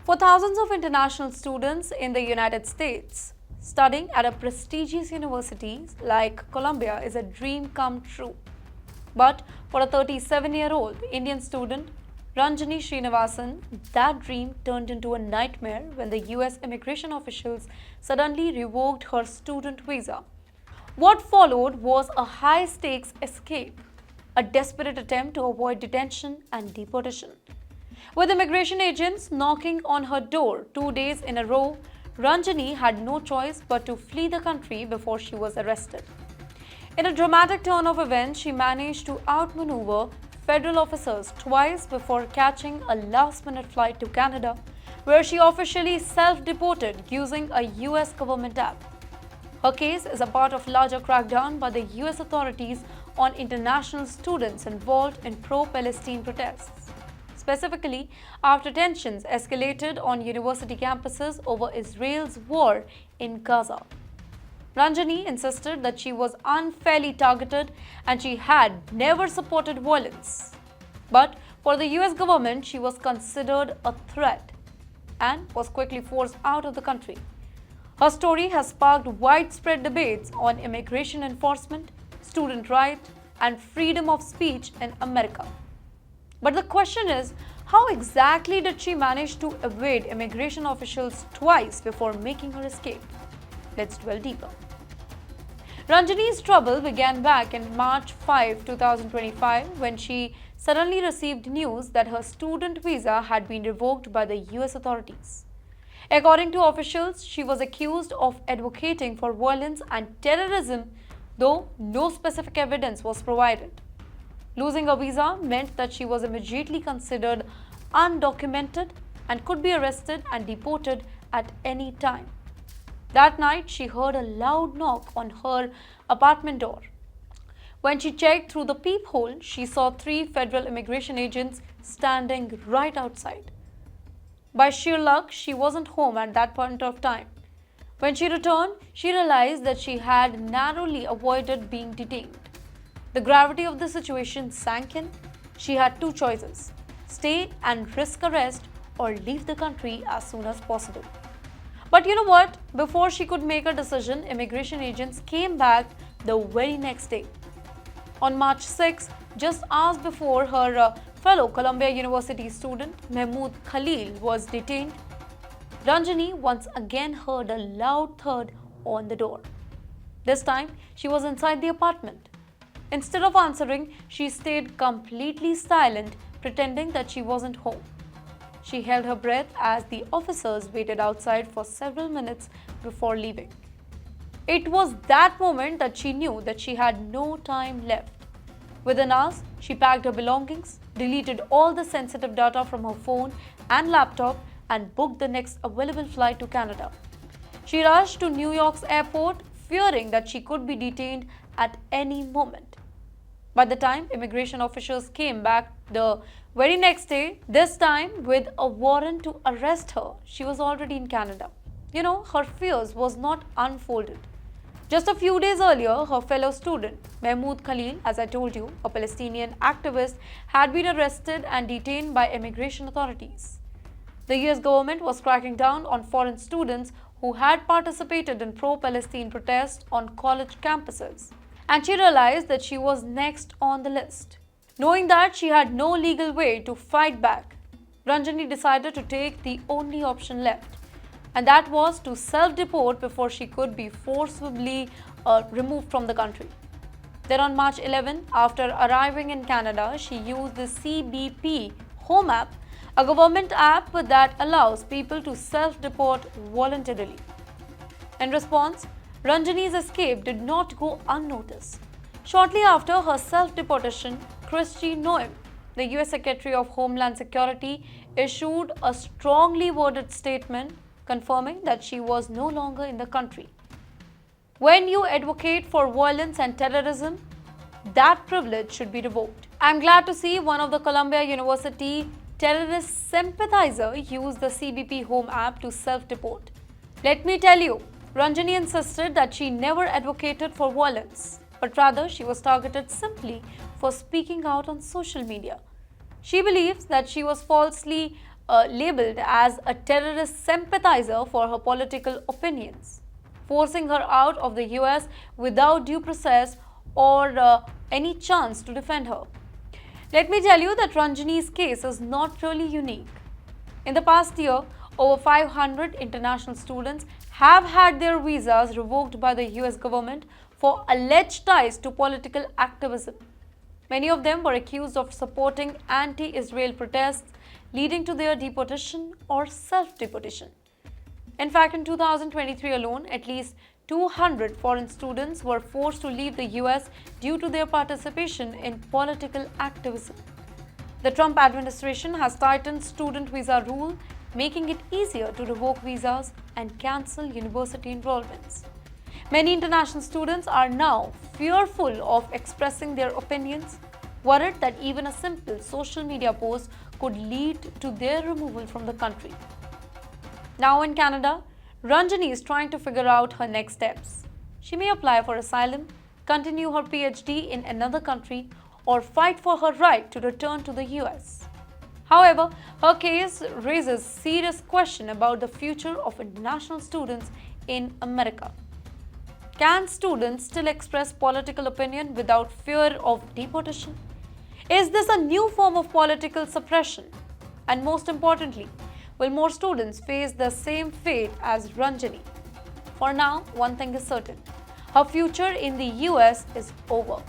For thousands of international students in the United States, studying at a prestigious university like Columbia is a dream come true. But for a 37-year-old Indian student, Ranjani Srinivasan, that dream turned into a nightmare when the US immigration officials suddenly revoked her student visa. What followed was a high stakes escape, a desperate attempt to avoid detention and deportation. With immigration agents knocking on her door 2 days in a row, Ranjani had no choice but to flee the country before she was arrested. In a dramatic turn of events, she managed to outmaneuver federal officers twice before catching a last-minute flight to Canada, where she officially self-deported using a US government app. Her case is a part of larger crackdown by the US authorities on international students involved in pro-Palestine protests, specifically after tensions escalated on university campuses over Israel's war in Gaza. Ranjani insisted that she was unfairly targeted and she had never supported violence. But for the US government, she was considered a threat and was quickly forced out of the country. Her story has sparked widespread debates on immigration enforcement, student rights, and freedom of speech in America. But the question is, how exactly did she manage to evade immigration officials twice before making her escape? Let's dwell deeper. Ranjani's trouble began back in March 5, 2025, when she suddenly received news that her student visa had been revoked by the US authorities. According to officials, she was accused of advocating for violence and terrorism, though no specific evidence was provided. Losing a visa meant that she was immediately considered undocumented and could be arrested and deported at any time. That night, she heard a loud knock on her apartment door. When she checked through the peephole, she saw 3 federal immigration agents standing right outside. By sheer luck, she wasn't home at that point of time. When she returned, she realized that she had narrowly avoided being detained. The gravity of the situation sank in. She had 2 choices: stay and risk arrest or leave the country as soon as possible. But you know what? Before she could make a decision, immigration agents came back the very next day. On March 6, just hours before her fellow Columbia University student Mahmood Khalil was detained, Ranjani once again heard a loud thud on the door. This time, she was inside the apartment. Instead of answering, she stayed completely silent, pretending that she wasn't home. She held her breath as the officers waited outside for several minutes before leaving. It was that moment that she knew that she had no time left. Within hours, she packed her belongings, deleted all the sensitive data from her phone and laptop, and booked the next available flight to Canada. She rushed to New York's airport, fearing that she could be detained at any moment. By the time immigration officials came back the very next day, this time with a warrant to arrest her, she was already in Canada. Her fears was not unfolded. Just a few days earlier, her fellow student, Mahmood Khalil, as I told you, a Palestinian activist, had been arrested and detained by immigration authorities. The US government was cracking down on foreign students who had participated in pro-Palestine protests on college campuses, and she realized that she was next on the list. Knowing that she had no legal way to fight back, Ranjani decided to take the only option left, and that was to self-deport before she could be forcibly removed from the country. Then on March 11, after arriving in Canada, she used the CBP Home app, a government app that allows people to self-deport voluntarily. In response, Ranjani's escape did not go unnoticed. Shortly after her self-deportation, Kristi Noem, the US Secretary of Homeland Security, issued a strongly worded statement confirming that she was no longer in the country. When you advocate for violence and terrorism, that privilege should be revoked. I'm glad to see one of the Columbia University terrorist sympathizer use the CBP Home app to self-deport. Let me tell you, Ranjani insisted that she never advocated for violence, but rather she was targeted simply for speaking out on social media. She believes that she was falsely labeled as a terrorist sympathizer for her political opinions, forcing her out of the US without due process or any chance to defend her. Let me tell you that Ranjani's case is not really unique. In the past year, over 500 international students have had their visas revoked by the US government for alleged ties to political activism. Many of them were accused of supporting anti-Israel protests, leading to their deportation or self-deportation. In fact, in 2023 alone, at least 200 foreign students were forced to leave the US due to their participation in political activism. The Trump administration has tightened student visa rule, making it easier to revoke visas and cancel university enrollments. Many international students are now fearful of expressing their opinions, worried that even a simple social media post could lead to their removal from the country. Now in Canada, Ranjani is trying to figure out her next steps. She may apply for asylum, continue her PhD in another country, or fight for her right to return to the US. However, her case raises serious questions about the future of international students in America. Can students still express political opinion without fear of deportation? Is this a new form of political suppression? And most importantly, will more students face the same fate as Ranjani? For now, one thing is certain: her future in the US is over.